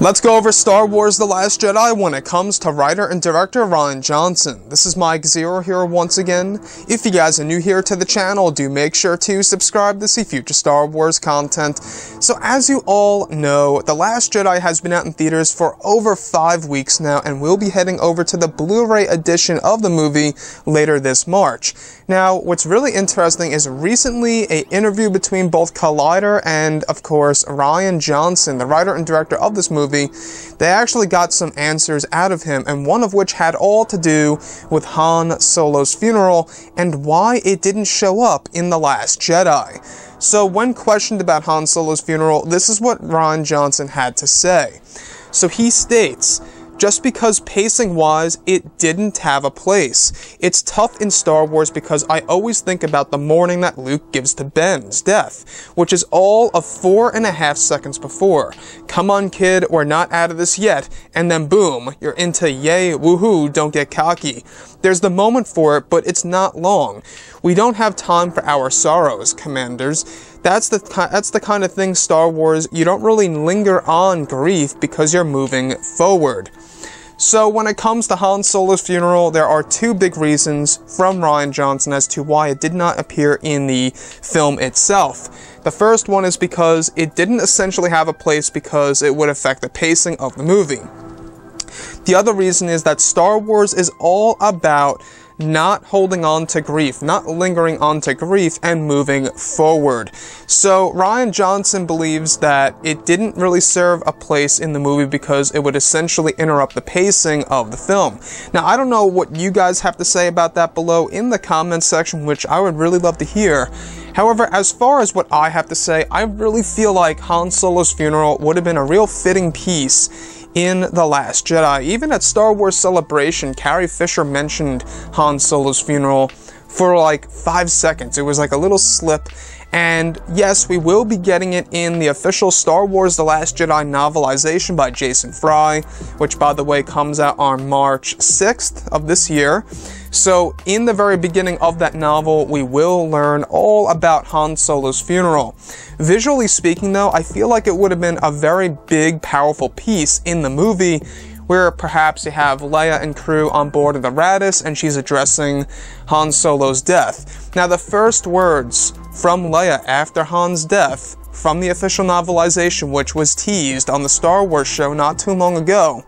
Let's go over Star Wars The Last Jedi when it comes to writer and director Rian Johnson. This is Mike Zero here once again. If you guys are new here to the channel, do make sure to subscribe to see future Star Wars content. So as you all know, The Last Jedi has been out in theaters for over 5 weeks now, and we'll be heading over to the Blu-ray edition of the movie later this March. Now, what's really interesting is recently an interview between both Collider and, of course, Rian Johnson, the writer and director of this movie, they actually got some answers out of him, and one of which had all to do with Han Solo's funeral and why it didn't show up in The Last Jedi. So when questioned about Han Solo's funeral, this is what Rian Johnson had to say. So he states, "Just because pacing-wise, it didn't have a place. It's tough in Star Wars because I always think about the morning that Luke gives to Ben's death, which is all of 4.5 seconds before. Come on, kid, we're not out of this yet. And then boom, you're into yay, woohoo, don't get cocky. There's the moment for it, but it's not long. We don't have time for our sorrows, commanders. That's the kind of thing, Star Wars, you don't really linger on grief because you're moving forward." So when it comes to Han Solo's funeral, there are two big reasons from Rian Johnson as to why it did not appear in the film itself. The first one is because it didn't essentially have a place because it would affect the pacing of the movie. The other reason is that Star Wars is all about not holding on to grief, not lingering on to grief, and moving forward. So Rian Johnson believes that it didn't really serve a place in the movie because it would essentially interrupt the pacing of the film. Now, I don't know what you guys have to say about that below in the comments section, which I would really love to hear. However, as far as what I have to say, I really feel like Han Solo's funeral would have been a real fitting piece in The Last Jedi. Even at Star Wars Celebration, Carrie Fisher mentioned Han Solo's funeral for like 5 seconds. It was like a little slip. And yes, we will be getting it in the official Star Wars The Last Jedi novelization by Jason Fry, which, by the way, comes out on March 6th of this year. So in the very beginning of that novel, we will learn all about Han Solo's funeral. Visually speaking, though, I feel like it would have been a very big, powerful piece in the movie, where perhaps you have Leia and crew on board of the Radis, and she's addressing Han Solo's death. Now, the first words from Leia after Han's death from the official novelization, which was teased on the Star Wars show not too long ago,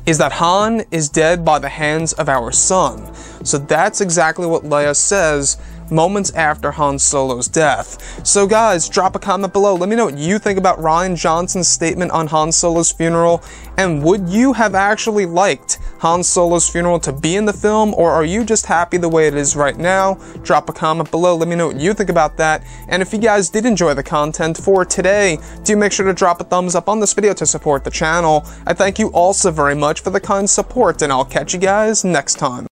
is that Han is dead by the hands of our son. So that's exactly what Leia says moments after Han Solo's death. So guys, drop a comment below. Let me know what you think about Rian Johnson's statement on Han Solo's funeral, and would you have actually liked Han Solo's funeral to be in the film, or are you just happy the way it is right now? Drop a comment below. Let me know what you think about that. And if you guys did enjoy the content for today, do make sure to drop a thumbs up on this video to support the channel. I thank you all so very much for the kind support, and I'll catch you guys next time.